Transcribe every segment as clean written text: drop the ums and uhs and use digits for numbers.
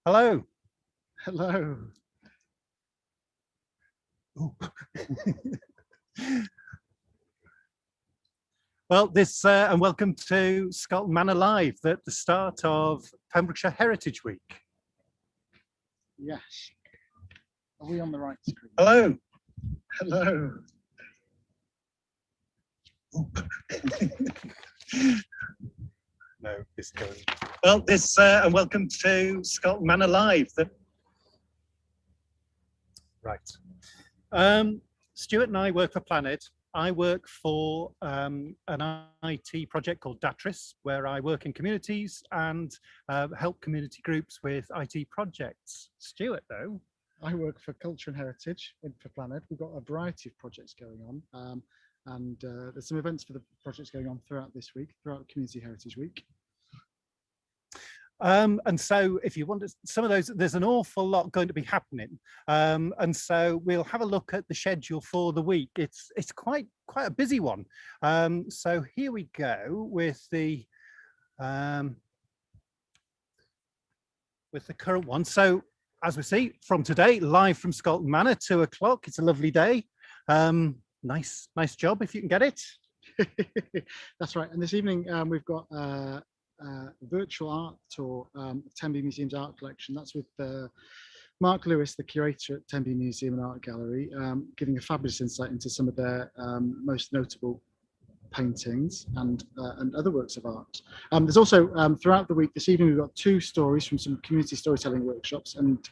Hello. Hello. Well, and welcome to Scolton Manor Live at the start of Pembrokeshire Heritage Week. Yes. Are we on the right screen? Hello. Hello. No, this goes. Well, and welcome to Scolton Manor Live. Right. Stuart and I work for Planet. I work for an IT project called Datris, where I work in communities and help community groups with IT projects. Stuart, though? I work for Culture and Heritage for Planet. We've got a variety of projects going on, and there's some events for the projects going on throughout this week, throughout Community Heritage Week. And so if you want some of those, there's an awful lot going to be happening. And so we'll have a look at the schedule for the week. It's quite a busy one. So here we go with the current one. So as we see from today, live from Scolton Manor, 2 o'clock. It's a lovely day. Nice job if you can get it. That's right. And this evening we've got virtual art tour of Tenby Museum's art collection. That's with Mark Lewis, the curator at Tenby Museum and Art Gallery, giving a fabulous insight into some of their most notable paintings and other works of art. There's also throughout the week this evening we've got 2 stories from some community storytelling workshops, and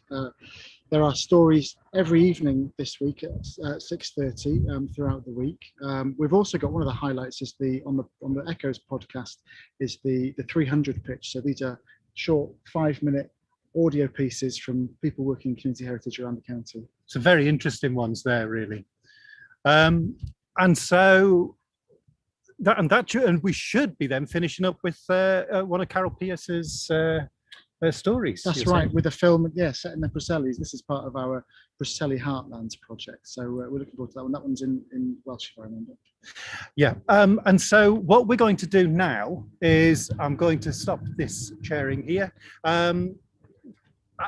there are stories every evening this week at 6:30 throughout the week. We've also got one of the highlights is on the Echoes podcast is the 300 pitch. So these are short 5-minute audio pieces from people working in community heritage around the county. Some very interesting ones there, really. And so and we should be then finishing up with one of Carol Pierce's stories. That's right, with a film, set in the Bruxelles. This is part of our Bruxelles Heartlands project. So we're looking forward to that one. That one's in Welsh, if I remember. Yeah, and so what we're going to do now is I'm going to stop this sharing here.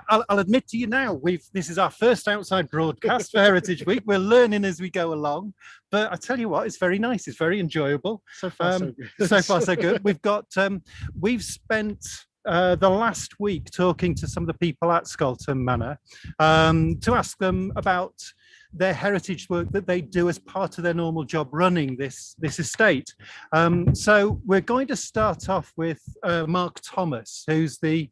I'll admit to you now, this is our first outside broadcast for Heritage Week. We're learning as we go along, but I tell you what, it's very nice. It's very enjoyable. So far, so good. So far, so good. We've spent the last week talking to some of the people at Scolton Manor to ask them about their heritage work that they do as part of their normal job running this estate. So we're going to start off with Mark Thomas, who's the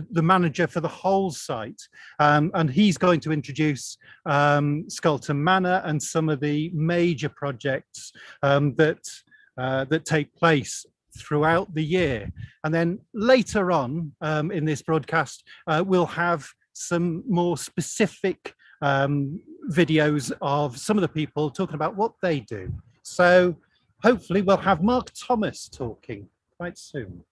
manager for the whole site, and he's going to introduce Scolton Manor and some of the major projects that take place throughout the year. And then later on in this broadcast, we'll have some more specific videos of some of the people talking about what they do. So hopefully we'll have Mark Thomas talking quite soon.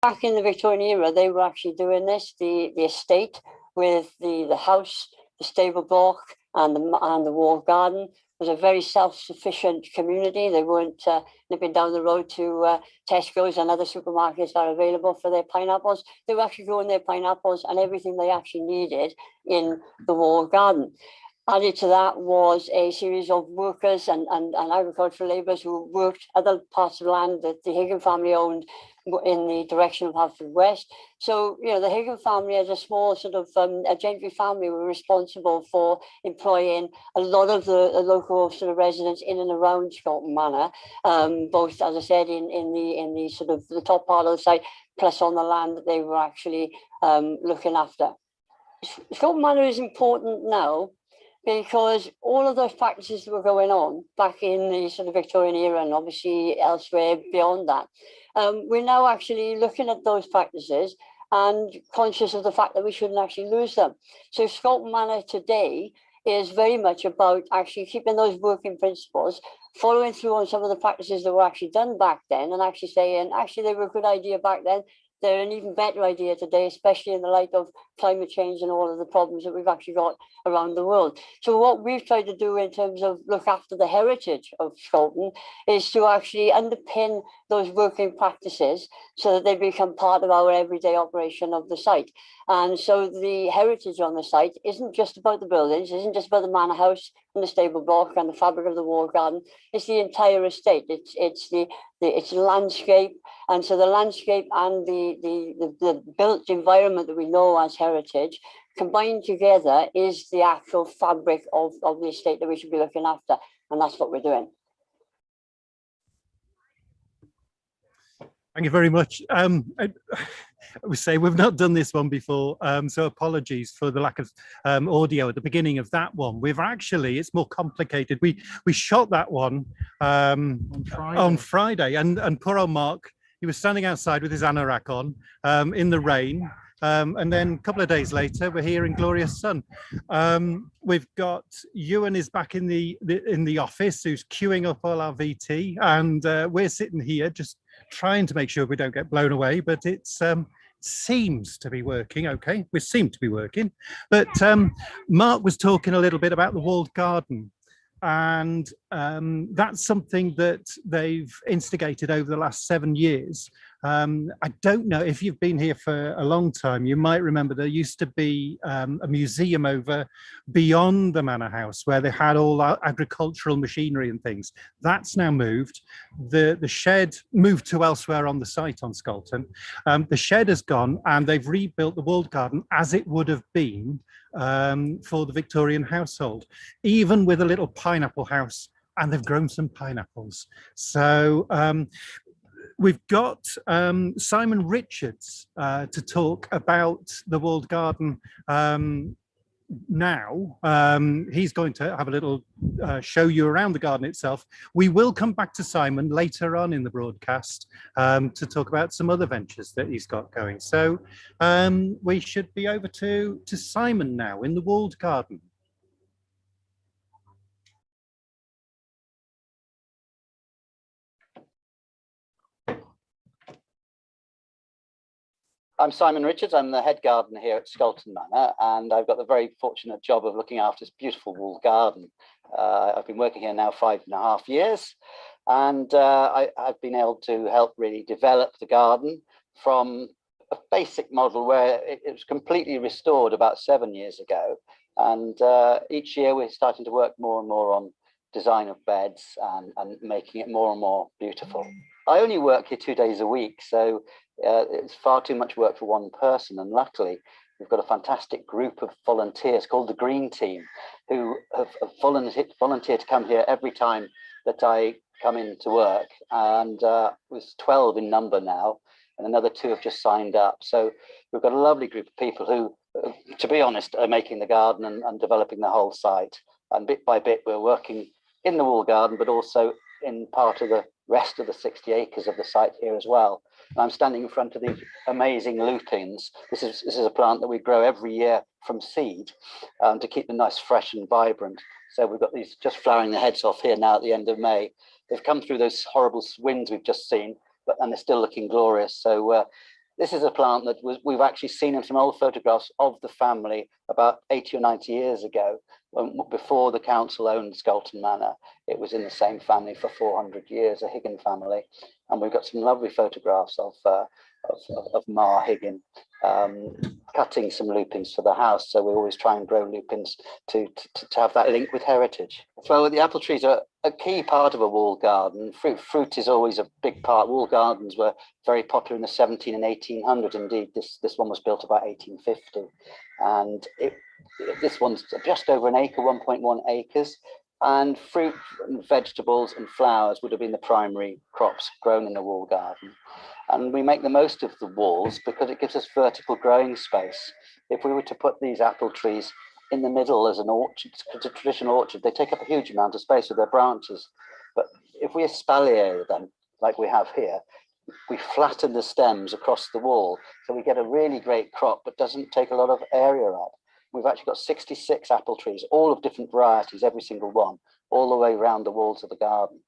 back in the Victorian era, they were actually doing this. The estate with the house, the stable block, and the walled garden was a very self-sufficient community. They weren't nipping down the road to Tesco's and other supermarkets that are available for their pineapples. They were actually growing their pineapples and everything they actually needed in the walled garden. Added to that was a series of workers and agricultural labourers who worked other parts of land that the Higgin family owned in the direction of Haverford West. So, you know, the Higgin family as a small sort of a gentry family were responsible for employing a lot of the local sort of residents in and around Scolton Manor, both, as I said, in the sort of the top part of the site, plus on the land that they were actually looking after. Scolton Manor is important now because all of those practices that were going on back in the sort of Victorian era and obviously elsewhere beyond that, we're now actually looking at those practices and conscious of the fact that we shouldn't actually lose them. So Scolton Manor today is very much about actually keeping those working principles, following through on some of the practices that were actually done back then and actually saying, actually, they were a good idea back then. They're an even better idea today, especially in the light of climate change and all of the problems that we've actually got around the world. So what we've tried to do in terms of look after the heritage of Scolton is to actually underpin those working practices so that they become part of our everyday operation of the site. And so the heritage on the site isn't just about the buildings, isn't just about the manor house and the stable block and the fabric of the walled garden. It's the entire estate. It's the landscape. And so the landscape and the built environment that we know as heritage combined together is the actual fabric of the estate that we should be looking after. And that's what we're doing. Thank you very much. We say we've not done this one before, so apologies for the lack of audio at the beginning of that one. We've actually, it's more complicated. We shot that one on Friday, and poor old Mark, he was standing outside with his anorak on in the rain. And then a couple of days later, we're here in glorious sun. We've got Ewan is back in the office, who's queuing up all our VT, and we're sitting here just trying to make sure we don't get blown away. But it seems to be working. Okay, we seem to be working. But Mark was talking a little bit about the walled garden. And that's something that they've instigated over the last 7 years. I don't know if you've been here for a long time, you might remember there used to be a museum over beyond the manor house where they had all our agricultural machinery and things. That's now moved. The shed moved to elsewhere on the site on Scolton. The shed has gone and they've rebuilt the walled garden as it would have been for the Victorian household, even with a little pineapple house, and they've grown some pineapples. So we've got Simon Richards to talk about the walled garden now. He's going to have a little show you around the garden itself. We will come back to Simon later on in the broadcast to talk about some other ventures that he's got going. So we should be over to Simon now in the walled garden. I'm Simon Richards. I'm the head gardener here at Scolton Manor, and I've got the very fortunate job of looking after this beautiful walled garden. I've been working here now 5.5 years, and I've been able to help really develop the garden from a basic model where it was completely restored about 7 years ago. And each year we're starting to work more and more on design of beds and making it more and more beautiful. I only work here 2 days a week, so it's far too much work for one person, and luckily we've got a fantastic group of volunteers called the Green Team who have volunteered to come here every time that I come in to work, and there's 12 in number now, and another 2 have just signed up. So we've got a lovely group of people who, to be honest, are making the garden and developing the whole site, and bit by bit we're working in the walled garden but also in part of the rest of the 60 acres of the site here as well. And I'm standing in front of these amazing lupins. This is a plant that we grow every year from seed to keep them nice, fresh and vibrant. So we've got these just flowering their heads off here now at the end of May. They've come through those horrible winds we've just seen, and they're still looking glorious. So This is a plant that we've actually seen in some old photographs of the family about 80 or 90 years ago, before the council owned Scolton Manor. It was in the same family for 400 years, a Higgin family. And we've got some lovely photographs of Ma Higgin cutting some lupins for the house. So we always try and grow lupins to have that link with heritage. Well, the apple trees are a key part of a wall garden. Fruit is always a big part. Wall gardens were very popular in the 17 and 1800s. Indeed, this one was built about 1850. And this one's just over an acre, 1.1 acres. And fruit and vegetables and flowers would have been the primary crops grown in the wall garden. And we make the most of the walls because it gives us vertical growing space. If we were to put these apple trees in the middle as an orchard, it's a traditional orchard, they take up a huge amount of space with their branches. But if we espalier them, like we have here, we flatten the stems across the wall, so we get a really great crop, but doesn't take a lot of area up. We've actually got 66 apple trees, all of different varieties, every single one, all the way around the walls of the garden.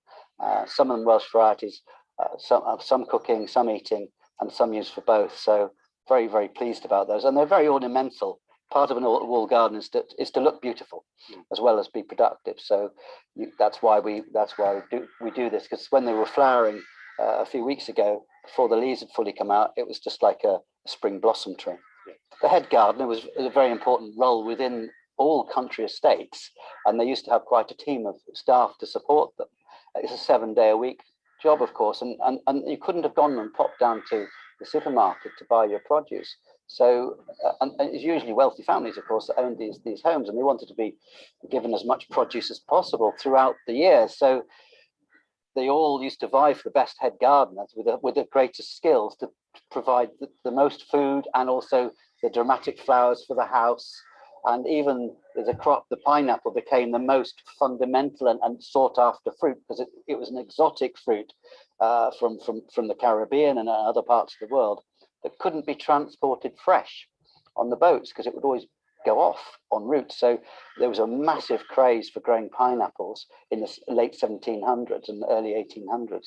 Some of them Welsh varieties, some cooking, some eating, and some used for both. So very, very pleased about those. And they're very ornamental. Part of an wall garden is to look beautiful as well as be productive. So that's why we do this, because when they were flowering a few weeks ago, before the leaves had fully come out, it was just like a spring blossom tree. The head gardener was a very important role within all country estates, and they used to have quite a team of staff to support them. It's a 7-day-a-week job, of course, and you couldn't have gone and popped down to the supermarket to buy your produce. So, and it's usually wealthy families, of course, that owned these homes, and they wanted to be given as much produce as possible throughout the year. So they all used to vie for the best head gardeners with the greatest skills to provide the most food and also the dramatic flowers for the house. And even as a crop, the pineapple became the most fundamental and sought after fruit, because it was an exotic fruit from the Caribbean and other parts of the world that couldn't be transported fresh on the boats because it would always go off en route. So there was a massive craze for growing pineapples in the late 1700s and early 1800s.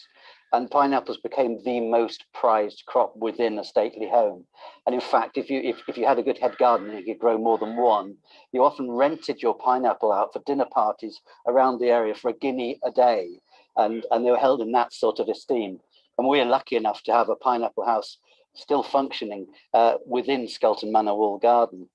And pineapples became the most prized crop within a stately home. And in fact, if you had a good head garden and you could grow more than one, you often rented your pineapple out for dinner parties around the area for £1 a day. And they were held in that sort of esteem. And we are lucky enough to have a pineapple house still functioning within Scolton Manor Wall Garden.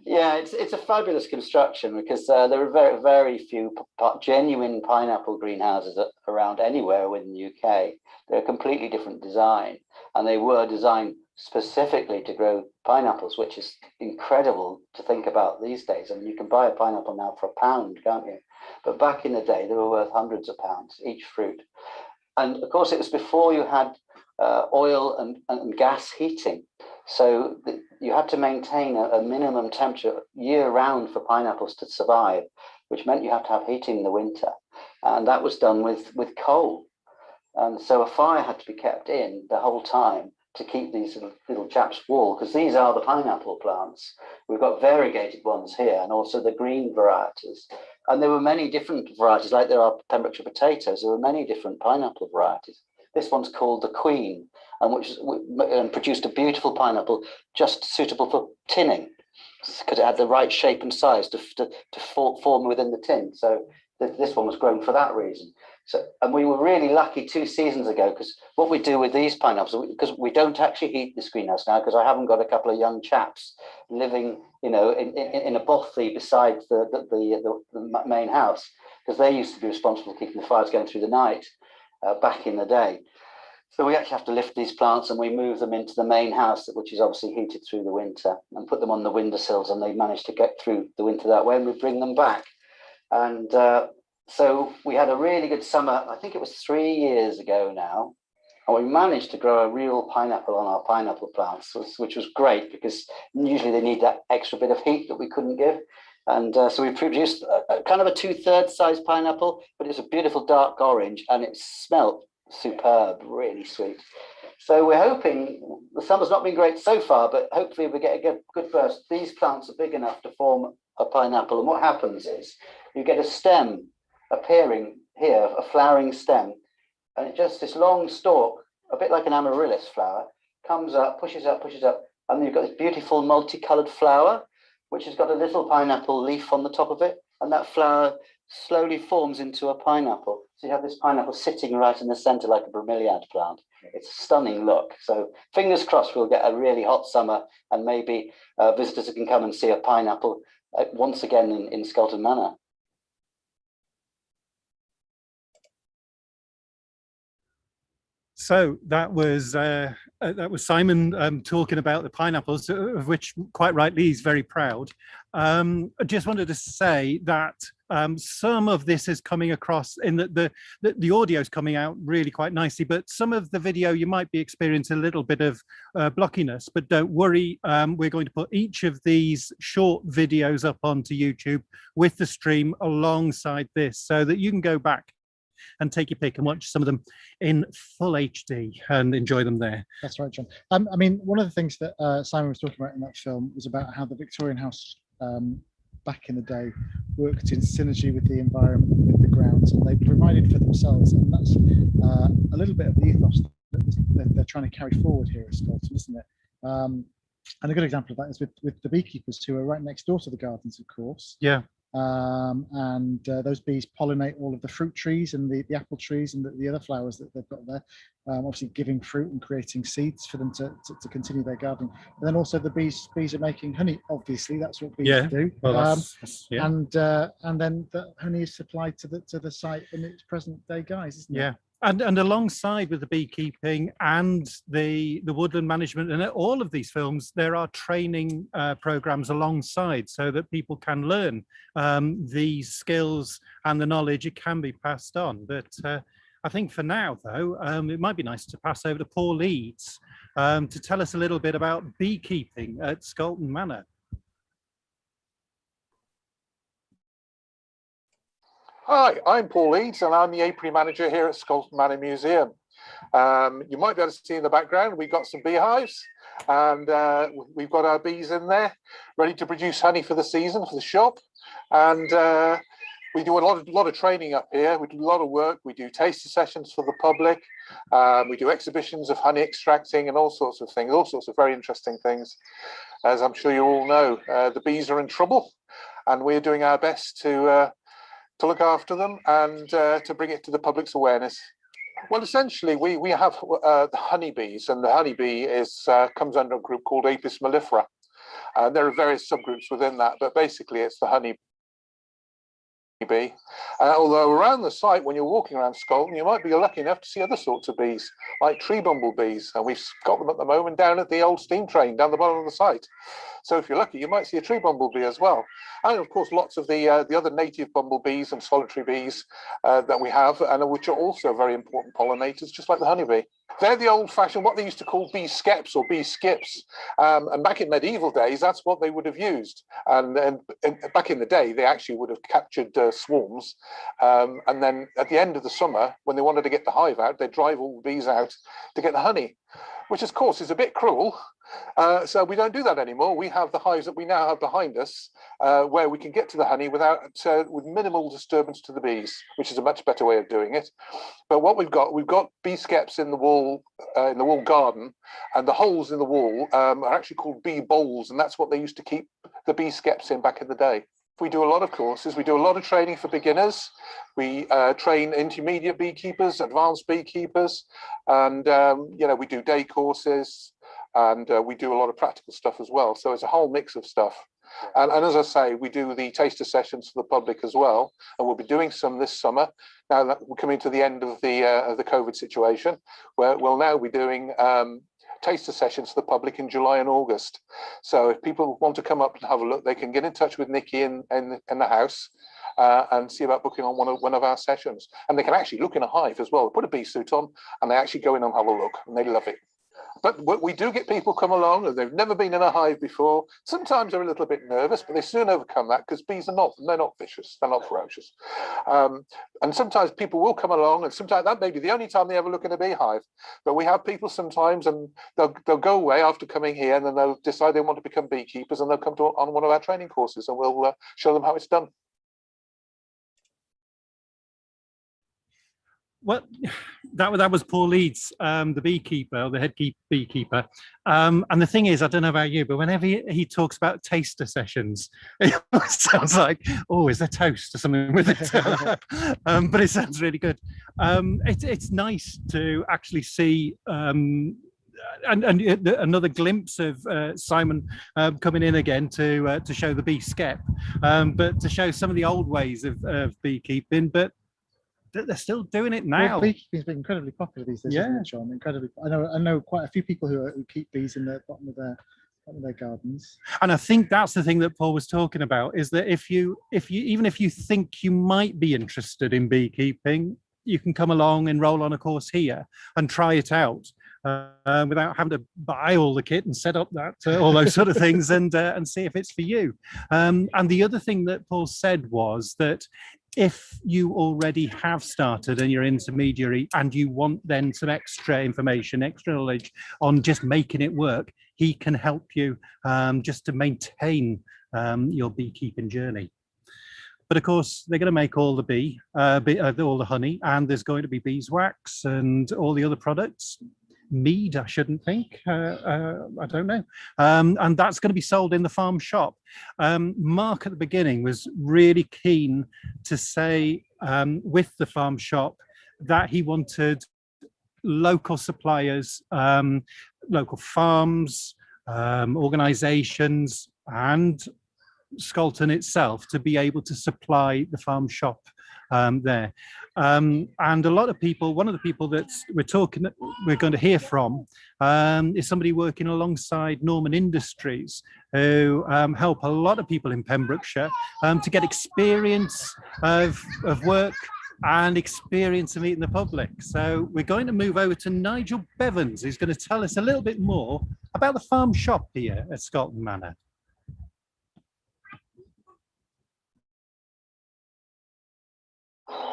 Yeah, it's a fabulous construction, because there are very, very few genuine pineapple greenhouses around anywhere within the UK. They're a completely different design, and they were designed specifically to grow pineapples, which is incredible to think about these days. I mean, you can buy a pineapple now for £1, can't you? But back in the day, they were worth hundreds of pounds, each fruit. And of course, it was before you had oil and gas heating. So you had to maintain a minimum temperature year round for pineapples to survive, which meant you had to have heating in the winter. And that was done with coal. And so a fire had to be kept in the whole time to keep these little chaps warm, because these are the pineapple plants. We've got variegated ones here, and also the green varieties. And there were many different varieties, like there are Pembrokeshire potatoes. There were many different pineapple varieties. This one's called the Queen, and produced a beautiful pineapple just suitable for tinning, because it had the right shape and size to form within the tin. So this one was grown for that reason. So, and we were really lucky 2 seasons ago, because what we do with these pineapples, because we don't actually heat this greenhouse now, because I haven't got a couple of young chaps living, in a bothy beside the main house, because they used to be responsible for keeping the fires going through the night back in the day. So we actually have to lift these plants and we move them into the main house, which is obviously heated through the winter, and put them on the windowsills, and they manage to get through the winter that way, and we bring them back. And so we had a really good summer. I think it was 3 years ago now, and we managed to grow a real pineapple on our pineapple plants, which was great, because usually they need that extra bit of heat that we couldn't give. And so we produced a kind of a 2/3 size pineapple, but it's a beautiful dark orange, and it smelt superb, really sweet. So we're hoping, the summer's not been great so far, but hopefully we get a good burst. These plants are big enough to form a pineapple, and what happens is you get a stem appearing here, a flowering stem, and it's just this long stalk, a bit like an amaryllis flower, comes up, pushes up, and then you've got this beautiful multicolored flower, which has got a little pineapple leaf on the top of it, and that flower slowly forms into a pineapple. So you have this pineapple sitting right in the center like a bromeliad plant. It's a stunning look. So fingers crossed we'll get a really hot summer, and maybe visitors can come and see a pineapple once again in Scolton Manor. So that was Simon talking about the pineapples, of which quite rightly he's very proud. I just wanted to say that some of this is coming across in the audio is coming out really quite nicely, but some of the video you might be experiencing a little bit of blockiness, but don't worry, we're going to put each of these short videos up onto YouTube with the stream alongside this, so that you can go back and take your pick and watch some of them in full HD and enjoy them there. That's right, John. I mean, one of the things that Simon was talking about in that film was about how the Victorian house back in the day worked in synergy with the environment, with the grounds, and they provided for themselves. And that's a little bit of the ethos that they're trying to carry forward here at Scolton, isn't it? And a good example of that is with the beekeepers, who are right next door to the gardens, of course. Yeah. Those bees pollinate all of the fruit trees and the apple trees and the other flowers that they've got there, obviously giving fruit and creating seeds for them to continue their gardening. And then also the bees are making honey. Obviously, that's what bees do. Well, yeah. And then the honey is supplied to the site in its present day guise, isn't it? Yeah. And alongside with the beekeeping and the woodland management and all of these films, there are training programs alongside, so that people can learn these skills and the knowledge. It can be passed on. But I think for now, though, it might be nice to pass over to Paul Leeds to tell us a little bit about beekeeping at Scolton Manor. Hi, I'm Paul Leeds and I'm the apiary manager here at Scolton Manor Museum. You might be able to see in the background, we've got some beehives, and we've got our bees in there ready to produce honey for the season, for the shop. And we do a lot of training up here. We do a lot of work. We do taster sessions for the public. We do exhibitions of honey extracting and all sorts of things, all sorts of very interesting things. As I'm sure you all know, the bees are in trouble, and we're doing our best to look after them and to bring it to the public's awareness. Well, essentially, we have the honeybees, and the honeybee comes under a group called Apis mellifera. There are various subgroups within that, but basically it's the honeybee. Although around the site, when you're walking around Scolton, you might be lucky enough to see other sorts of bees, like tree bumblebees, and we've got them at the moment down at the old steam train down the bottom of the site. So if you're lucky, you might see a tree bumblebee as well. And of course, lots of the other native bumblebees and solitary bees that we have, and which are also very important pollinators, just like the honeybee. They're the old-fashioned, what they used to call bee skeps or bee skips. And back in medieval days, that's what they would have used. And back in the day, they actually would have captured swarms. And then at the end of the summer, when they wanted to get the hive out, they'd drive all the bees out to get the honey, which of course is a bit cruel. So we don't do that anymore. We have the hives that we now have behind us, where we can get to the honey with minimal disturbance to the bees, which is a much better way of doing it. But what we've got bee skeps in the wall garden, and the holes in the wall are actually called bee bowls, and that's what they used to keep the bee skeps in back in the day. We do a lot of courses. We do a lot of training for beginners. We train intermediate beekeepers, advanced beekeepers, and we do day courses, and we do a lot of practical stuff as well. So it's a whole mix of stuff. And as I say, we do the taster sessions for the public as well, and we'll be doing some this summer. Now that we're coming to the end of the COVID situation, where we'll now be doing taster sessions for the public in July and August. So if people want to come up and have a look, they can get in touch with Nikki in the house and see about booking on one of our sessions. And they can actually look in a hive as well. Put a bee suit on and they actually go in and have a look, and they love it. But we do get people come along and they've never been in a hive before. Sometimes they're a little bit nervous, but they soon overcome that, because bees are they're not vicious, they're not ferocious. And sometimes people will come along, and sometimes that may be the only time they ever look in a beehive. But we have people sometimes, and they'll go away after coming here, and then they'll decide they want to become beekeepers, and they'll come on one of our training courses, and we'll show them how it's done. Well, that was Paul Leeds, the beekeeper, the head beekeeper. And the thing is, I don't know about you, but whenever he talks about taster sessions, it sounds like, oh, is there toast or something with it? But it sounds really good. It's nice to actually see and another glimpse of Simon coming in again to show the bee skep, but to show some of the old ways of beekeeping, but they're still doing it now. Well, beekeeping's been incredibly popular these days, isn't it, John? Incredibly. I know quite a few people who keep bees in the bottom of their gardens. And I think that's the thing that Paul was talking about, is that if you even if you think you might be interested in beekeeping, you can come along and roll on a course here and try it out without having to buy all the kit and set up that all those sort of things and see if it's for you. And the other thing that Paul said was that if you already have started and you're intermediary and you want then some extra information, extra knowledge on just making it work, he can help you just to maintain your beekeeping journey. But of course, they're going to make all the all the honey, and there's going to be beeswax and all the other products. Mead, I shouldn't think. I don't know. And that's going to be sold in the farm shop. Mark at the beginning was really keen to say with the farm shop that he wanted local suppliers, local farms, organisations, and Scolton itself to be able to supply the farm shop there. And a lot of people, one of the people that we're going to hear from is somebody working alongside Norman Industries, who help a lot of people in Pembrokeshire to get experience of work and experience of meeting the public. So we're going to move over to Nigel Bennetts, who's going to tell us a little bit more about the farm shop here at Scolton Manor.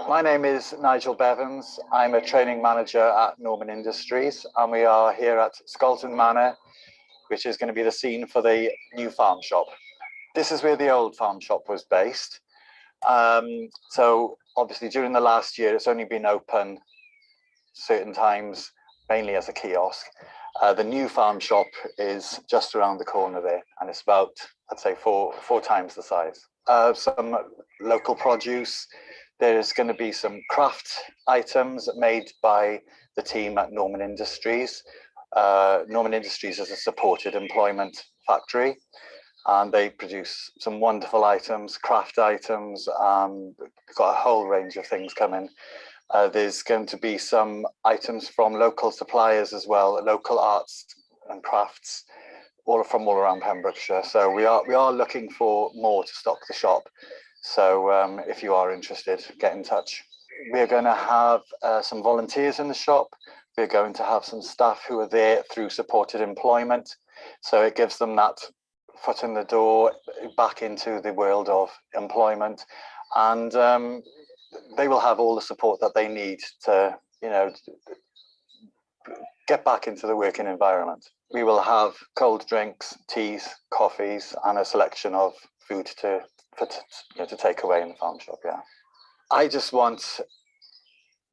My name is Nigel Bennetts. I'm a training manager at Norman Industries, and we are here at Scolton Manor, which is going to be the scene for the new farm shop. This is where the old farm shop was based. So obviously during the last year, it's only been open certain times, mainly as a kiosk. The new farm shop is just around the corner there, and it's about, I'd say, four times the size. Some local produce. There's going to be some craft items made by the team at Norman Industries. Norman Industries is a supported employment factory, and they produce some wonderful items, craft items. We've got a whole range of things coming. There's going to be some items from local suppliers as well, local arts and crafts, all around Pembrokeshire. So we are looking for more to stock the shop. So if you are interested, get in touch. We're going to have some volunteers in the shop. We're going to have some staff who are there through supported employment. So it gives them that foot in the door back into the world of employment. And they will have all the support that they need to, get back into the working environment. We will have cold drinks, teas, coffees, and a selection of food to take away in the farm shop. Yeah, I just want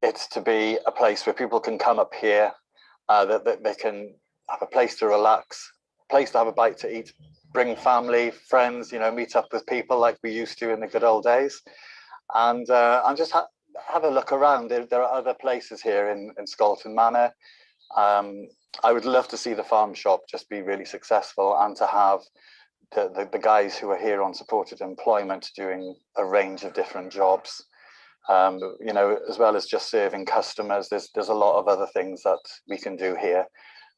it to be a place where people can come up here, that they can have a place to relax, a place to have a bite to eat, bring family, friends, meet up with people like we used to in the good old days, and just have a look around. There are other places here in Scolton Manor. I would love to see the farm shop just be really successful, and to have the guys who are here on supported employment doing a range of different jobs, as well as just serving customers. There's a lot of other things that we can do here,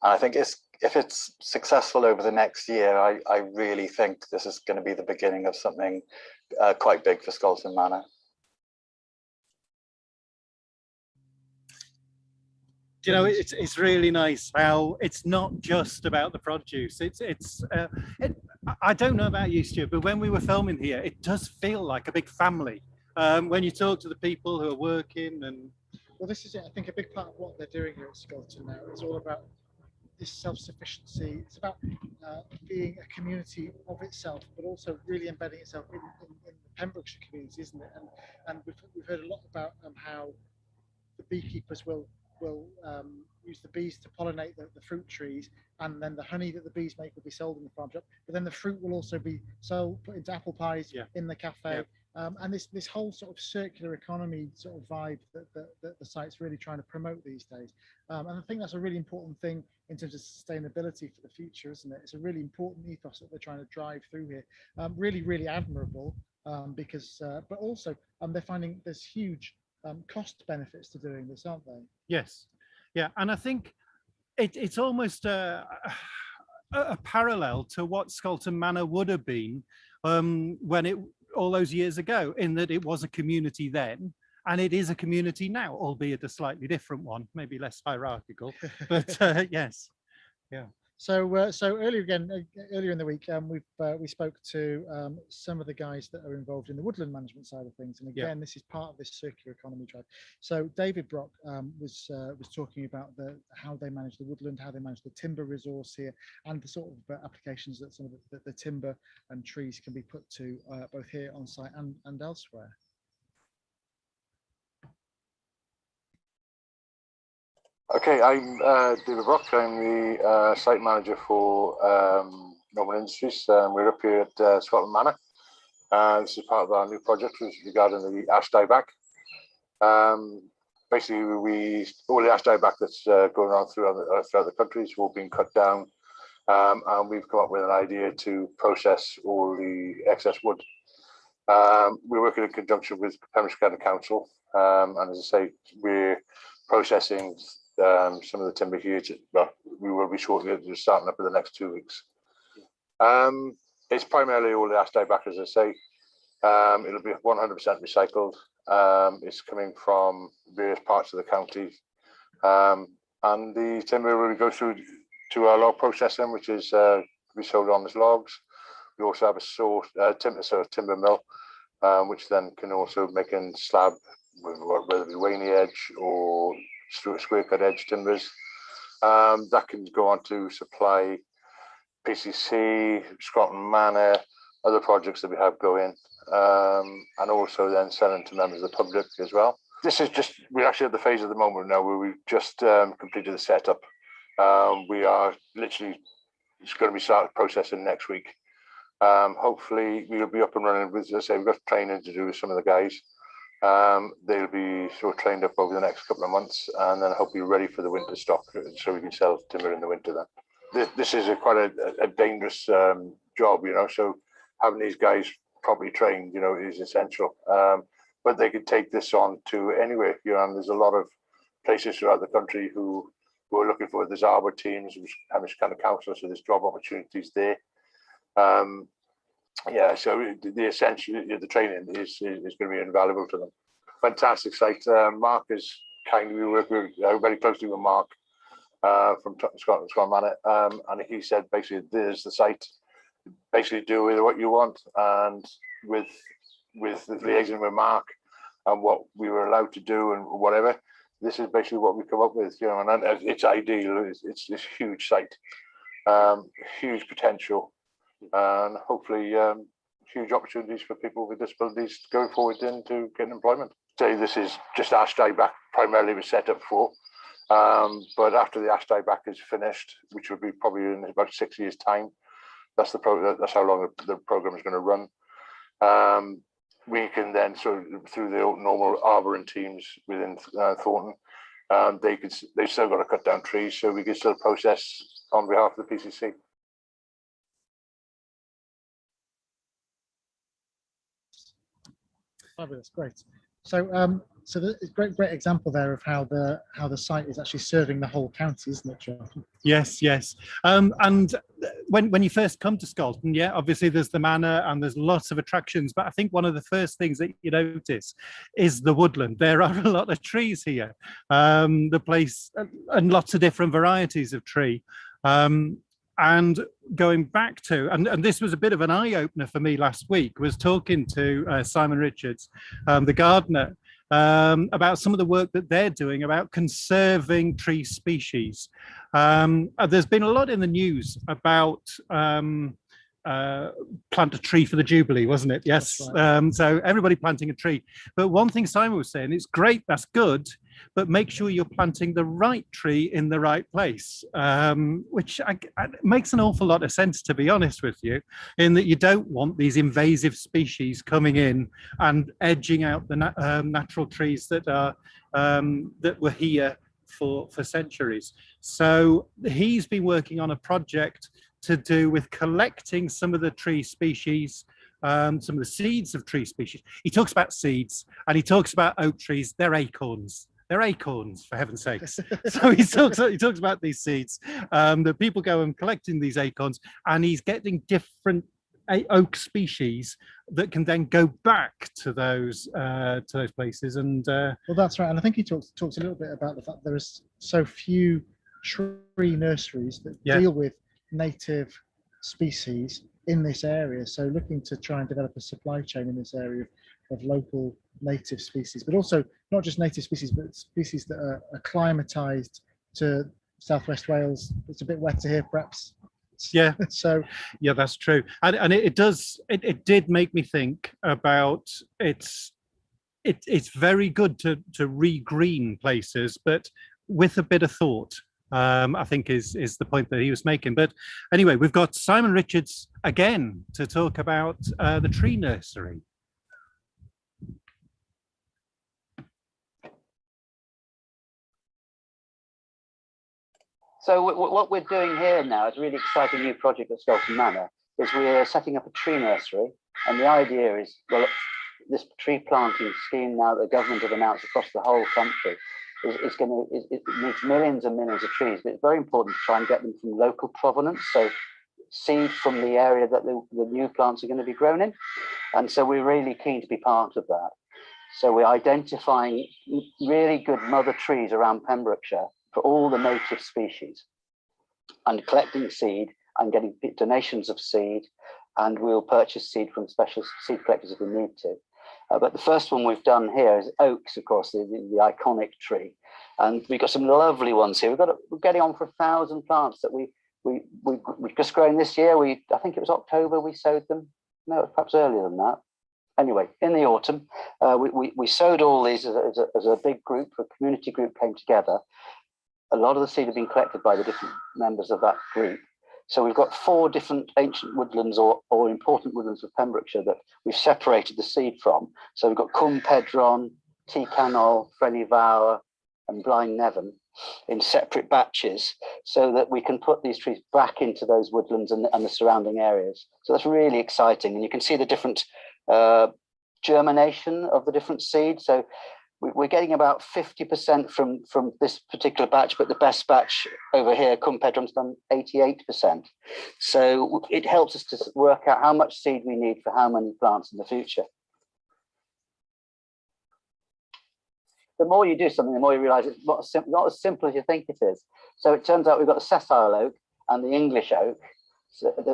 and I think if it's successful over the next year, I really think this is going to be the beginning of something quite big for Scolton Manor. It's really nice how it's not just about the produce. I don't know about you, Stuart, but when we were filming here, it does feel like a big family. When you talk to the people who are working and... Well, this is it. I think a big part of what they're doing here at Scolton now is all about this self-sufficiency. It's about being a community of itself, but also really embedding itself in the Pembrokeshire community, isn't it? And we've heard a lot about how the beekeepers will use the bees to pollinate the fruit trees, and then the honey that the bees make will be sold in the farm shop. But then the fruit will also be sold, put into apple pies in the cafe. And this whole sort of circular economy sort of vibe that the site's really trying to promote these days. And I think that's a really important thing in terms of sustainability for the future, isn't it? It's a really important ethos that they're trying to drive through here. Really, really admirable, because, but also they're finding there's huge cost benefits to doing this, aren't they? Yes, yeah, and I think it's almost a parallel to what Scolton Manor would have been when it all those years ago, in that it was a community then, and it is a community now, albeit a slightly different one, maybe less hierarchical, but yes, yeah. So earlier in the week, we spoke to some of the guys that are involved in the woodland management side of things, and again, this is part of this circular economy drive. So David Brock was talking about how they manage the woodland, how they manage the timber resource here, and the sort of applications that some of the timber and trees can be put to both here on site and elsewhere. Okay, I'm David Brock. I'm the site manager for Norman Industries. We're up here at Scotland Manor. This is part of our new project regarding the ash dieback. Basically, all the ash dieback that's going on throughout the country has all been cut down, and we've come up with an idea to process all the excess wood. We're working in conjunction with Pembrokeshire Council, and as I say, we're processing some of the timber here. We will be shortly starting up in the next 2 weeks. It's primarily all the ash dieback, as I say. It'll be 100% recycled. It's coming from various parts of the county, and the timber will go through to our log processing, which is be sold on as logs. We also have a timber mill, which then can also make in slab, whether it be waney edge or square cut edge timbers. That can go on to supply PCC, Scolton Manor, other projects that we have going, and also then selling to members of the public as well. This is we're actually at the phase at the moment now where we've just completed the setup. We are literally, it's going to be started processing next week. Hopefully we'll be up and running with, as I say, we've got training to do with some of the guys. They'll be sort of trained up over the next couple of months, and then hopefully ready for the winter stock, so we can sell timber in the winter then. This is quite a dangerous job, you know, so having these guys properly trained, you know, is essential. But they could take this on to anywhere, you know, and there's a lot of places throughout the country who are looking for, there's arbor teams, Pembrokeshire Council, so there's job opportunities there. Yeah, so the training is going to be invaluable to them. Fantastic site. Mark is kindly, we work very closely with Mark from Scotland Manor, and he said basically, there's the site. Basically, do with what you want, and with the liaison with Mark and what we were allowed to do and whatever. This is basically what we come up with, you know, and it's ideal. It's this huge site, huge potential, and hopefully huge opportunities for people with disabilities going forward into getting employment. So this is just ash dieback primarily was set up for, but after the ash dieback is finished, which will be probably in about 6 years' time, that's how long the program is going to run. We can then sort of through the normal arboring teams within Thornton, they've still got to cut down trees, so we can still process on behalf of the PCC. Fabulous, great. So, so it's a great example there of how the site is actually serving the whole county, isn't it, John? Yes, yes. And when you first come to Scolton, yeah, obviously there's the manor and there's lots of attractions, but I think one of the first things that you notice is the woodland. There are a lot of trees here, the place, and lots of different varieties of tree. And going back to, and this was a bit of an eye-opener for me last week, was talking to Simon Richards, the gardener, about some of the work that they're doing about conserving tree species. There's been a lot in the news about plant a tree for the Jubilee, wasn't it? Yes. Right. So everybody planting a tree. But one thing Simon was saying, it's great, that's good, but make sure you're planting the right tree in the right place, which makes an awful lot of sense, to be honest with you, in that you don't want these invasive species coming in and edging out the natural trees that are that were here for centuries. So he's been working on a project to do with collecting some of the tree species, some of the seeds of tree species. He talks about seeds and he talks about oak trees. They're acorns. They're acorns, for heaven's sakes. So he talks about these seeds, that people go and collecting these acorns, and he's getting different oak species that can then go back to those places. And well, that's right. And I think he talks a little bit about the fact there is so few tree nurseries that deal with native species in this area. So looking to try and develop a supply chain in this area of local native species, but also not just native species, but species that are acclimatized to Southwest Wales. It's a bit wetter here, perhaps. Yeah. So yeah, that's true. And it did make me think about it's very good to regreen places, but with a bit of thought. I think is the point that he was making. But anyway, we've got Simon Richards again to talk about the tree nursery. So what we're doing here now is a really exciting new project at Scolton Manor. Is we're setting up a tree nursery, and the idea is, well, this tree planting scheme now that the government have announced across the whole country it needs millions and millions of trees, but it's very important to try and get them from local provenance, so seed from the area that the new plants are going to be grown in. And so we're really keen to be part of that. So we're identifying really good mother trees around Pembrokeshire for all the native species, and collecting seed and getting donations of seed, and we'll purchase seed from special seed collectors if we need to. But the first one we've done here is oaks, of course, the iconic tree. And we've got some lovely ones here. We're getting on for 1,000 plants that we just grown this year. I think it was October we sowed them. No, perhaps earlier than that. Anyway, in the autumn, we sowed all these as a big group, a community group came together. A lot of the seed have been collected by the different members of that group. So we've got 4 different ancient woodlands or important woodlands of Pembrokeshire that we've separated the seed from. So we've got Cwm Pedron, Tŷ Canol, Frenny Fawr, and Blaen Nevin in separate batches, so that we can put these trees back into those woodlands and the surrounding areas. So that's really exciting. And you can see the different germination of the different seeds. So we're getting about 50% from this particular batch, but the best batch over here, Cwm Pedron's done 88%. So it helps us to work out how much seed we need for how many plants in the future. The more you do something, the more you realize it's not as simple as you think it is. So it turns out we've got the sessile oak and the English oak,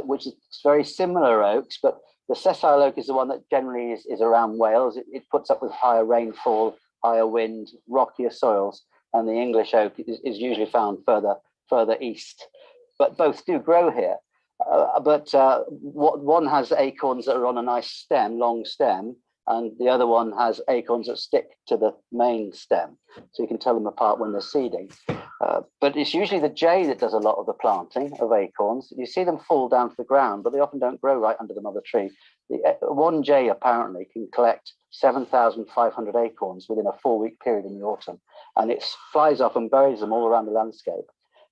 which is very similar oaks, but the sessile oak is the one that generally is around Wales. It puts up with higher rainfall, higher wind, rockier soils, and the English oak is usually found further east. But both do grow here. What one has acorns that are on a nice stem, long stem, and the other one has acorns that stick to the main stem. So you can tell them apart when they're seeding. But it's usually the jay that does a lot of the planting of acorns. You see them fall down to the ground, but they often don't grow right under the mother tree. One jay apparently can collect 7,500 acorns within a 4-week period in the autumn, and it flies off and buries them all around the landscape.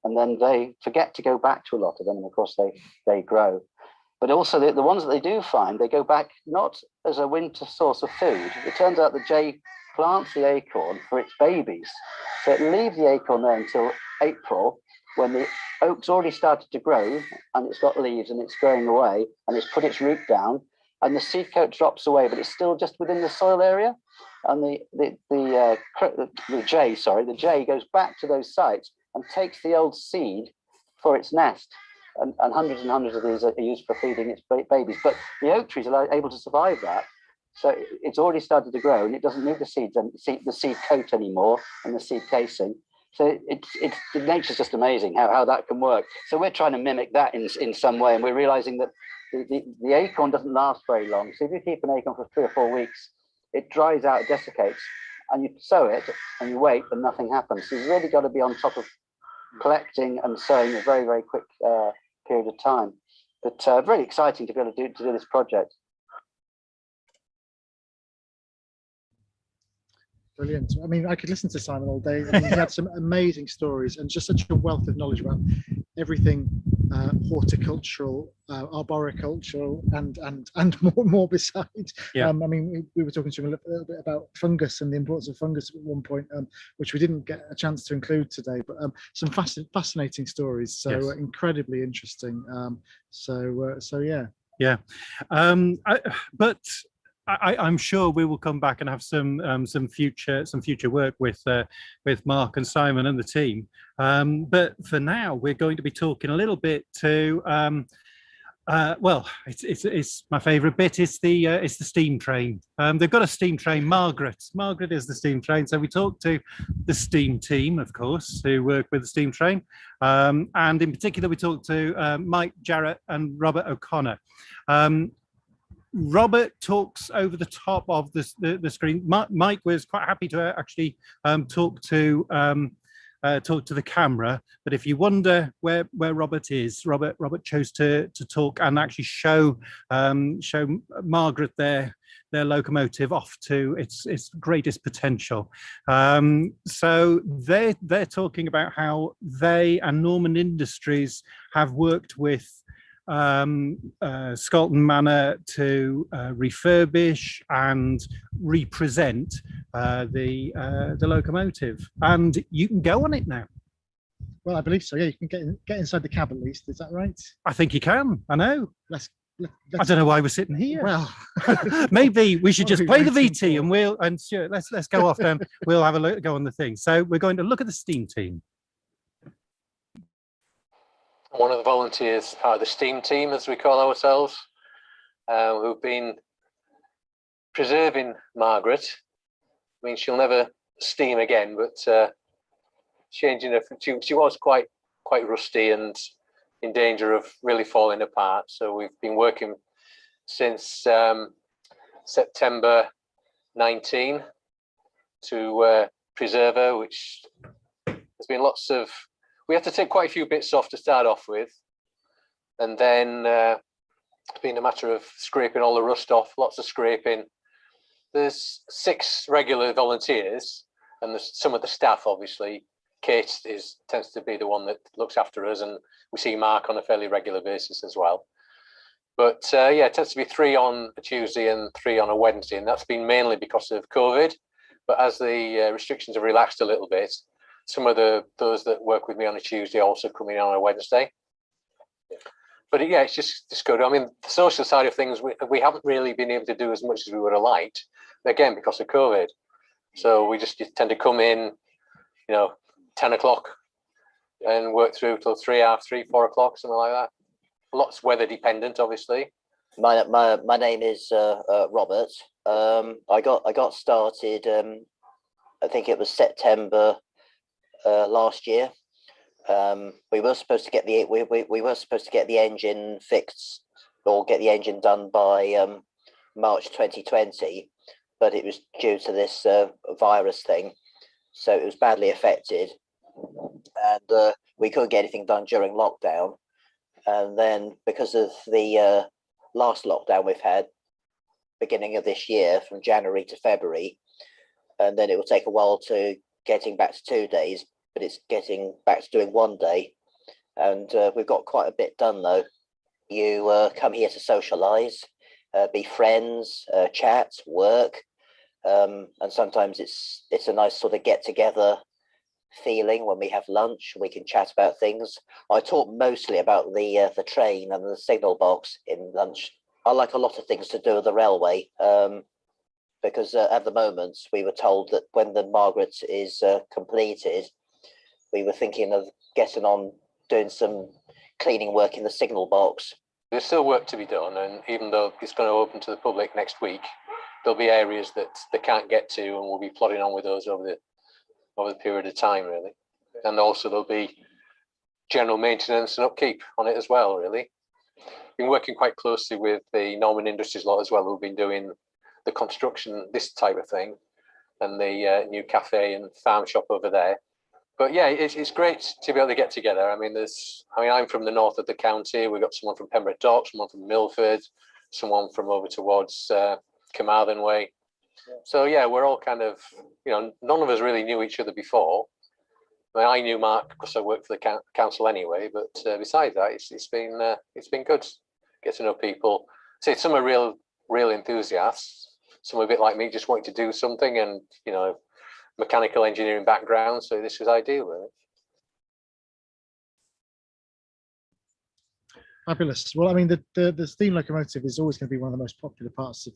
And then they forget to go back to a lot of them, and of course they grow. But also the ones that they do find, they go back not as a winter source of food. It turns out the jay plants the acorn for its babies. So it leaves the acorn there until April, when the oak's already started to grow and it's got leaves and it's growing away and it's put its root down, and the seed coat drops away, but it's still just within the soil area. And the jay goes back to those sites and takes the old seed for its nest. And hundreds and hundreds of these are used for feeding its babies. But the oak trees are able to survive that. So it's already started to grow, and it doesn't need the seed coat anymore and the seed casing. So nature's just amazing how that can work. So we're trying to mimic that in some way, and we're realizing that the acorn doesn't last very long. So if you keep an acorn for 3 or 4 weeks, it dries out, it desiccates, and you sow it and you wait, but nothing happens. So you've really got to be on top of collecting and sowing in a very, very quick period of time. But very exciting to be able to do this project. Brilliant. I mean, I could listen to Simon all day. I mean, he had some amazing stories and just such a wealth of knowledge about everything horticultural, arboricultural, and more besides. Yeah. I mean, we were talking to him a little bit about fungus and the importance of fungus at one point, which we didn't get a chance to include today. But some fascinating stories. So Yes. incredibly interesting. So yeah. Yeah. I'm sure we will come back and have some future work with Mark and Simon and the team. But for now, we're going to be talking a little bit to well, it's my favourite bit. It's the steam train. They've got a steam train. Margaret is the steam train. So we talked to the steam team, of course, who work with the steam train, and in particular, we talked to Mike Jarrett and Robert O'Connor. Robert talks over the top of the screen. Mike was quite happy to actually talk to the camera, but if you wonder where Robert is, Robert chose to talk and actually show Margaret their locomotive off to its greatest potential. So they're talking about how they and Norman Industries have worked with Scolton Manor to refurbish and represent the locomotive, and you can go on it now. Well, I believe so. Yeah, you can get inside the cab at least. Is that right? I think you can. I know. Let's I don't know why we're sitting here. Well, maybe we should just play the VT for? and sure, let's go off then. We'll have a look, go on the thing. So we're going to look at the steam team. One of the volunteers, part of the steam team, as we call ourselves, who've been preserving Margaret. I mean, she'll never steam again, but changing her. She was quite rusty and in danger of really falling apart. So we've been working since September 19 to preserve her, which has been lots of. We had to take quite a few bits off to start off with, and then it's been a matter of scraping all the rust off, lots of scraping. There's 6 regular volunteers, and there's some of the staff, obviously. Kate tends to be the one that looks after us, and we see Mark on a fairly regular basis as well. But yeah, it tends to be 3 on a Tuesday and 3 on a Wednesday, and that's been mainly because of COVID. But as the restrictions have relaxed a little bit, some of those that work with me on a Tuesday also come in on a Wednesday. But yeah, it's just good. I mean, the social side of things, we haven't really been able to do as much as we would have liked, again, because of COVID. So we just tend to come in, 10 o'clock and work through till 3, 4 o'clock, something like that. Lots weather dependent, obviously. My name is Robert. I got started, I think it was September last year. We were supposed to get the engine fixed or get the engine done by March 2020, but it was due to this virus thing, so it was badly affected, and we couldn't get anything done during lockdown. And then because of the last lockdown we've had, beginning of this year, from January to February, and then it will take a while to getting back to 2 days. But it's getting back to doing 1 day, and we've got quite a bit done though. You come here to socialise, be friends, chat, work, and sometimes it's a nice sort of get together feeling when we have lunch and we can chat about things. I talk mostly about the train and the signal box in lunch. I like a lot of things to do with the railway, because at the moment we were told that when the Margaret is completed, we were thinking of getting on doing some cleaning work in the signal box. There's still work to be done, and even though it's going to open to the public next week, there'll be areas that they can't get to, and we'll be plodding on with those over the period of time, really. And also there'll be general maintenance and upkeep on it as well, really. Been working quite closely with the Norman Industries lot as well, who've been doing the construction, this type of thing. and the new cafe and farm shop over there. But yeah, it's great to be able to get together. I mean, I'm from the north of the county. We've got someone from Pembroke Dock, someone from Milford, someone from over towards Carmarthen way. So yeah, we're all kind of, none of us really knew each other before. I mean, I knew Mark because I worked for the council anyway. But besides that, it's been good. Get to know people. See, some are real enthusiasts. Some are a bit like me, just wanting to do something, and mechanical engineering background, so this was ideal, really. Fabulous. Well, I mean, the steam locomotive is always going to be one of the most popular parts of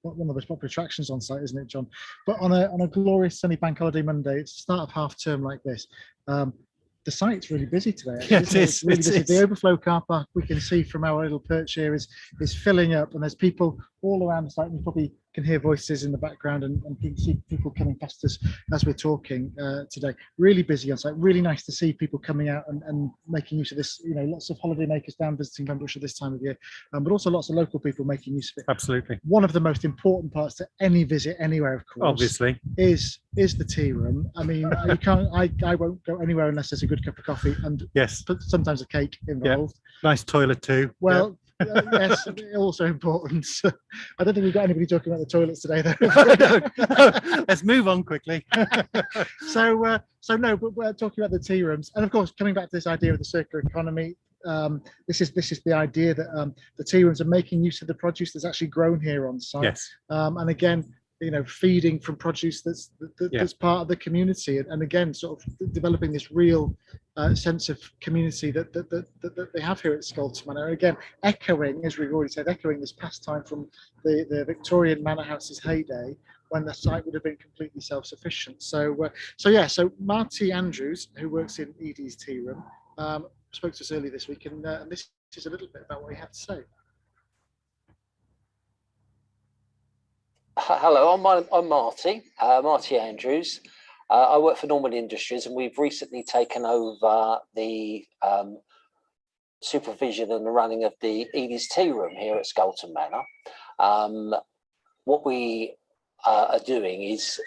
one of the most popular attractions on site, isn't it, John? But on a glorious sunny bank holiday Monday, it's the start of half term like this. The site's really busy today. Actually, Yeah, it is. It's really busy. The overflow car park we can see from our little perch here is filling up, and there's people all around the site. And you probably can hear voices in the background, and you can see people coming past us as we're talking today. Really busy on site. Really nice to see people coming out and making use of this. Lots of holiday makers down visiting Pembrokeshire this time of year, but also lots of local people making use of it. Absolutely. One of the most important parts to any visit anywhere, of course, Obviously, is the tea room. I mean, you can't. I won't go anywhere unless there's a good cup of coffee and yes, sometimes a cake involved. Nice toilet too. Well, yes, also important. I don't think we've got anybody talking about the toilets today, though. Let's move on quickly. So no, but we're talking about the tea rooms, and of course, coming back to this idea of the circular economy. This is the idea that the tea rooms are making use of the produce that's actually grown here on site. Yes. And again, feeding from produce that's part of the community, and again, sort of developing this real sense of community that they have here at Scolton Manor. Again, echoing, as we've already said, this pastime from the Victorian manor house's heyday, when the site would have been completely self-sufficient. So Marty Andrews, who works in Edie's tea room, spoke to us earlier this week, and this is a little bit about what he had to say. Hello, I'm Marty Andrews. I work for Norman Industries, and we've recently taken over the supervision and the running of the Edie's Tea Room here at Scolton Manor. What we are doing is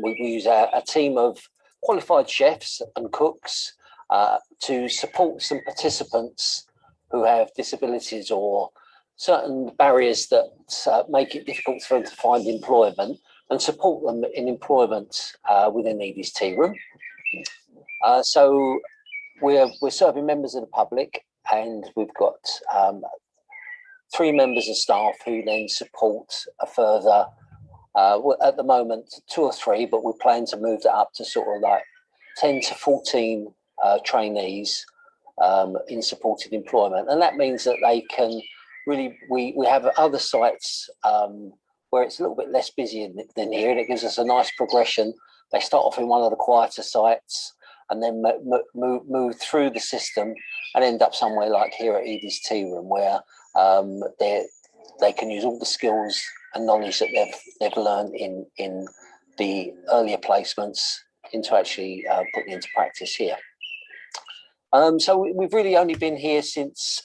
we use a team of qualified chefs and cooks to support some participants who have disabilities or certain barriers that make it difficult for them to find employment, and support them in employment within Edie's Tea Room. So we're serving members of the public, and we've got 3 members of staff who then support a further, at the moment 2 or 3, but we plan to move that up to sort of like 10 to 14 trainees in supported employment. And that means that they can really, we have other sites where it's a little bit less busy than here, and it gives us a nice progression. They start off in one of the quieter sites and then move through the system and end up somewhere like here at Edie's Tea Room, where they can use all the skills and knowledge that they've learned in the earlier placements into actually putting into practice here. So we've really only been here since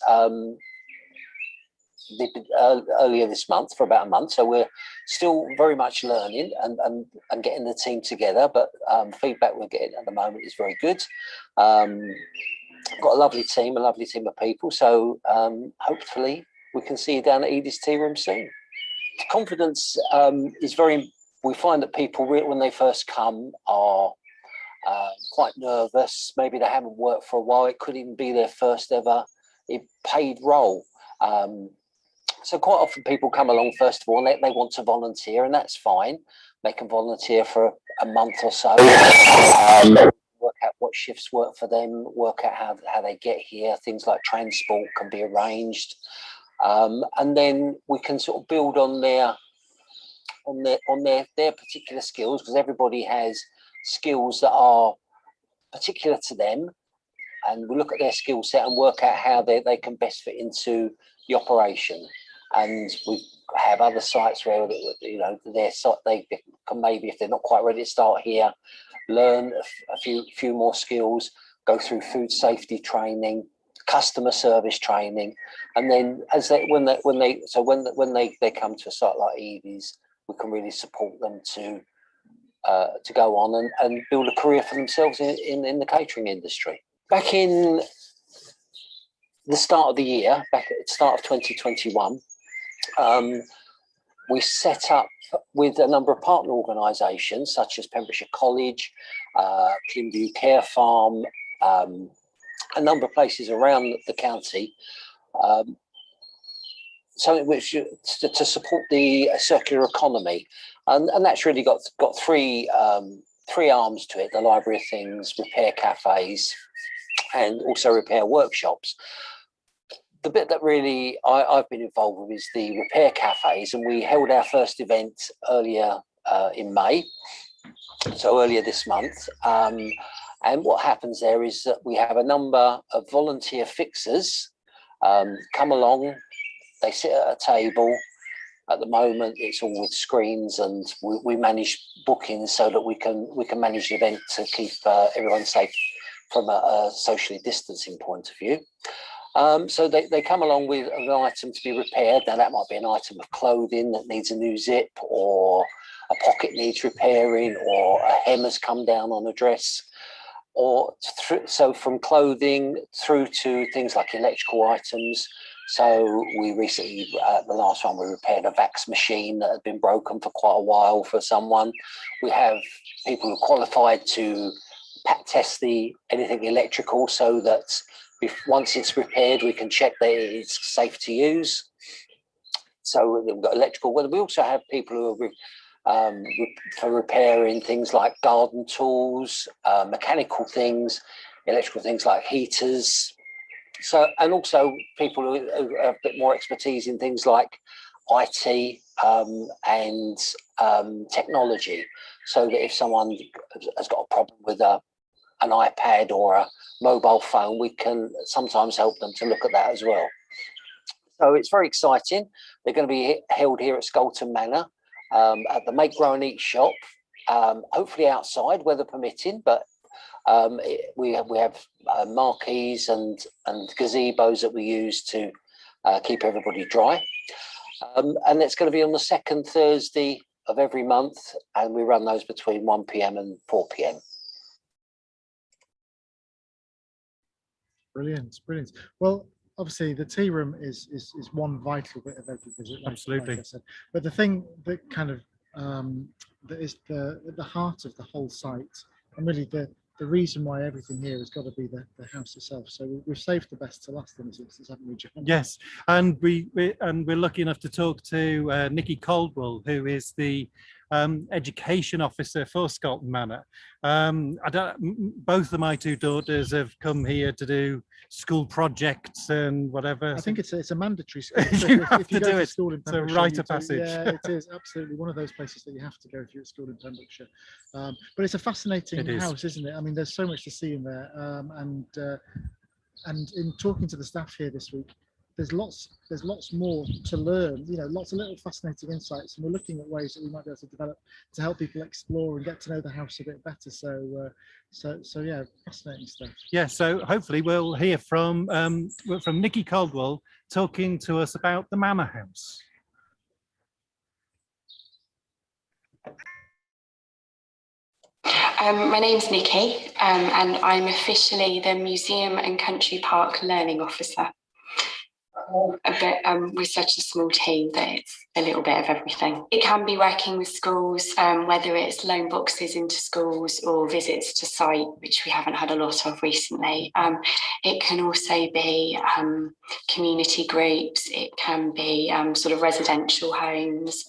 earlier this month, for about a month, so we're still very much learning and getting the team together, but feedback we're getting at the moment is very good. Got a lovely team of people, so hopefully we can see you down at Edie's Tea Room soon. Confidence is we find that people when they first come are quite nervous. Maybe they haven't worked for a while. It could even be their first ever paid role. So quite often people come along, first of all, and they want to volunteer, and that's fine. They can volunteer for a month or so, work out what shifts work for them, work out how they get here. Things like transport can be arranged. And then we can sort of build on their particular skills, because everybody has skills that are particular to them, and we look at their skill set and work out how they can best fit into the operation. And we have other sites where their site, they can, maybe if they're not quite ready to start here, learn a few more skills, go through food safety training, customer service training, and then when they come to a site like Edie's, we can really support them to to go on and build a career for themselves in the catering industry. Back in the start of the year, back at the start of 2021, we set up with a number of partner organisations such as Pembrokeshire College, Clinview Care Farm, a number of places around the county, something which to support the circular economy, and that's really got three arms to it: the library of things, repair cafes, and also repair workshops. The bit that really I've been involved with is the repair cafes, and we held our first event earlier in May, so earlier this month. And what happens there is that we have a number of volunteer fixers come along. They sit at a table. At the moment, it's all with screens, and we manage bookings so that we can manage the event to keep everyone safe from a socially distancing point of view. So they come along with an item to be repaired. Now that might be an item of clothing that needs a new zip, or a pocket needs repairing, or a hem has come down on a dress, so from clothing through to things like electrical items. So we recently, the last one, we repaired a Vax machine that had been broken for quite a while for someone. We have people who are qualified to test anything electrical, so that once it's repaired, we can check that it's safe to use. So we've got electrical. Well, we also have people who are for repairing things like garden tools, mechanical things, electrical things like heaters. So, and also people who have a bit more expertise in things like IT and technology, so that if someone has got a problem with an iPad or a mobile phone, we can sometimes help them to look at that as well. So it's very exciting. They're going to be held here at Scolton Manor at the Make, Grow and Eat shop, hopefully outside, weather permitting, but we have marquees and gazebos that we use to keep everybody dry. And it's going to be on the second Thursday of every month, and we run those between 1 PM and 4 PM. Brilliant, brilliant. Well, obviously the tea room is one vital bit of every visit. Absolutely. Like I said. But the thing that kind of that is at the heart of the whole site, and really the reason why everything here has got to be the house itself. So we've saved the best to last in this instance, haven't we, John? Yes, and we're lucky enough to talk to Nikki Caldwell, who is the education officer for Scolton Manor. Both of my two daughters have come here to do school projects and whatever. I think it's a mandatory school. You So have if you to go do to it. school in It's a Pembrokeshire, rite you of do. passage. Yeah, it is absolutely one of those places that you have to go if you're at school in Pembrokeshire. But it's a fascinating house, isn't it? I mean, there's so much to see in there, and in talking to the staff here this week, there's lots more to learn. You know, lots of little fascinating insights, and we're looking at ways that we might be able to develop to help people explore and get to know the house a bit better. So yeah, fascinating stuff. Yeah, so hopefully we'll hear from Nikki Caldwell talking to us about the Manor House. My name's Nikki, and I'm officially the Museum and Country Park Learning Officer. But we're such a small team that it's a little bit of everything. It can be working with schools, whether it's loan boxes into schools or visits to site, which we haven't had a lot of recently. It can also be community groups. It can be sort of residential homes.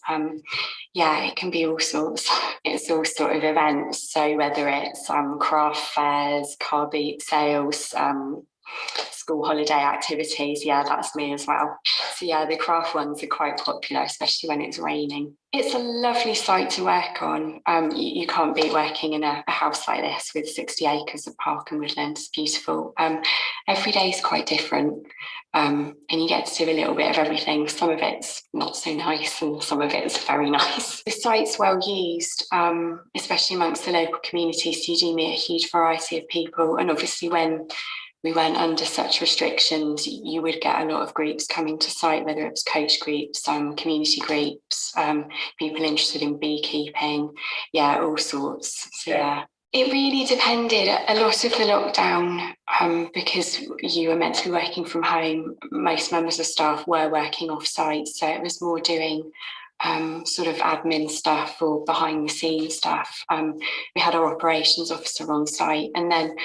Yeah, it can be all sorts. It's all sort of events. So whether it's craft fairs, car boot sales, school holiday activities, yeah, that's me as well. So yeah, the craft ones are quite popular, especially when it's raining. It's a lovely site to work on. You can't beat working in a house like this with 60 acres of park and woodland. It's beautiful. Every day is quite different, and you get to do a little bit of everything. Some of it's not so nice and some of it's very nice. The site's well used, especially amongst the local community, so you do meet a huge variety of people. And obviously when we weren't under such restrictions, you would get a lot of groups coming to site, whether it was coach groups, community groups, people interested in beekeeping, yeah, all sorts. So yeah. It really depended. A lot of the lockdown, because you were meant to be working from home, most members of staff were working off site. So it was more doing sort of admin stuff or behind the scenes stuff. We had our operations officer on site, and then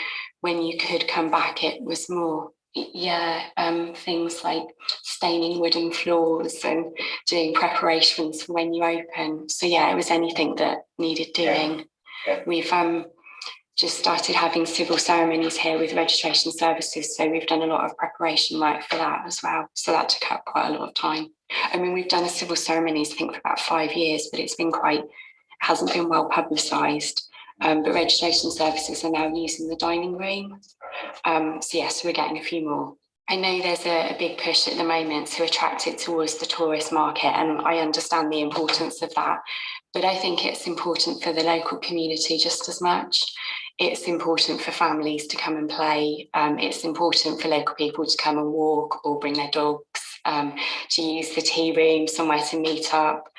when you could come back, it was more, things like staining wooden floors and doing preparations for when you open. So yeah, it was anything that needed doing. Yeah. We've just started having civil ceremonies here with registration services, so we've done a lot of preparation work for that as well. So that took up quite a lot of time. I mean, we've done a civil ceremonies, I think, for about 5 years, but it hasn't been well publicised. But registration services are now using the dining room. So yes, we're getting a few more. I know there's a big push at the moment to attract it towards the tourist market, and I understand the importance of that. But I think it's important for the local community just as much. It's important for families to come and play. It's important for local people to come and walk or bring their dogs, to use the tea room, somewhere to meet up.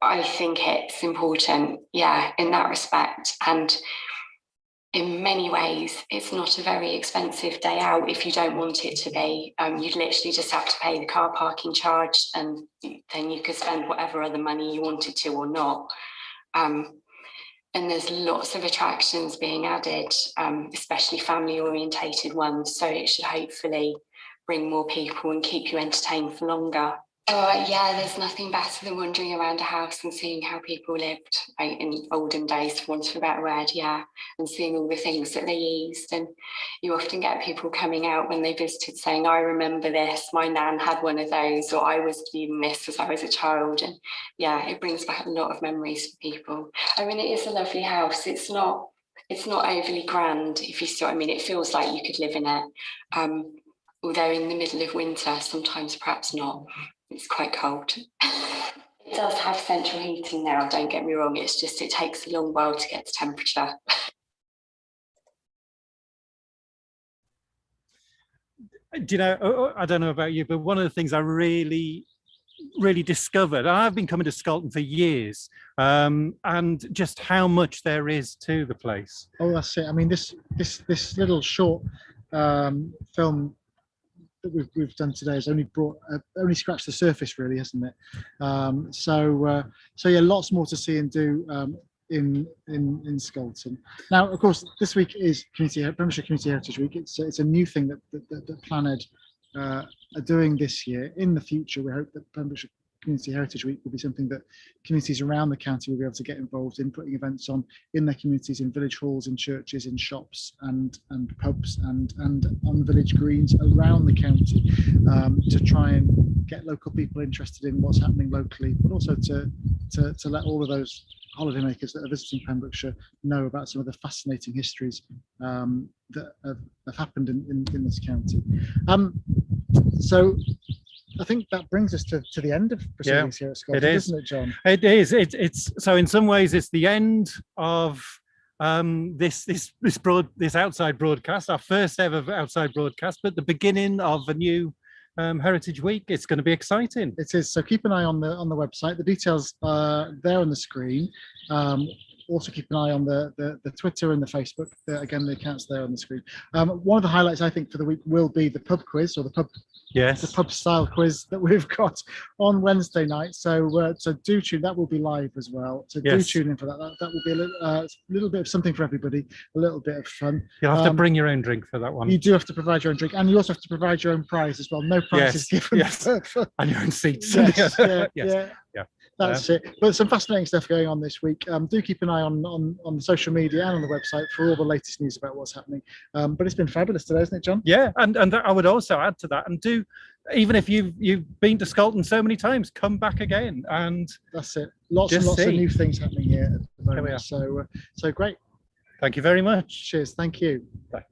I think it's important, yeah, in that respect. And in many ways, it's not a very expensive day out if you don't want it to be. You'd literally just have to pay the car parking charge, and then you could spend whatever other money you wanted to or not. And there's lots of attractions being added, especially family orientated ones. So it should hopefully bring more people and keep you entertained for longer. Oh yeah, there's nothing better than wandering around a house and seeing how people lived, like in olden days, for want of a better word, yeah, and seeing all the things that they used. And you often get people coming out when they visited saying, I remember this, my nan had one of those, or I was doing this as I was a child. And yeah, it brings back a lot of memories for people. I mean, it is a lovely house. It's not overly grand, if you see what I mean. It feels like you could live in it. Although in the middle of winter, sometimes perhaps not. It's quite cold. It does have central heating now, don't get me wrong. It's just, it takes a long while to get to temperature. Do you know, I don't know about you, but one of the things I really discovered, I've been coming to Scolton for years, and just how much there is to the place. Oh, that's it. I mean, this little short film that we've done today has only scratched the surface, really, hasn't it? So yeah, lots more to see and do in Scolton. Now, of course, this week is Pembrokeshire Community Heritage Week. It's a new thing that Plan Ed are doing this year. In the future, we hope that Pembrokeshire Community Heritage Week will be something that communities around the county will be able to get involved in, putting events on in their communities, in village halls, in churches, in shops and pubs and on village greens around the county, to try and get local people interested in what's happening locally, but also to let all of those holidaymakers that are visiting Pembrokeshire know about some of the fascinating histories that have happened in this county. So I think that brings us to the end of proceedings here at Scolton, doesn't it, John? It is. It's so in some ways it's the end of this outside broadcast, our first ever outside broadcast, but the beginning of a new Heritage Week. It's going to be exciting. It is. So keep an eye on the website. The details are there on the screen. Also keep an eye on the Twitter and the Facebook. Again, the accounts there on the screen. One of the highlights, I think, for the week will be the pub quiz, or the pub style quiz that we've got on Wednesday night. So do tune. That will be live as well. So do tune in for that. That will be a little bit of something for everybody. A little bit of fun. You'll have to bring your own drink for that one. You do have to provide your own drink, and you also have to provide your own prize as well. No prize is given. And your own seats. Yeah. That's it. But some fascinating stuff going on this week. Do keep an eye on the social media and on the website for all the latest news about what's happening. But it's been fabulous today, isn't it, John? Yeah, and I would also add to that, and even if you've been to Scolton so many times, come back again. And that's it. Lots of new things happening here at the moment. So great. Thank you very much. Cheers. Thank you. Bye.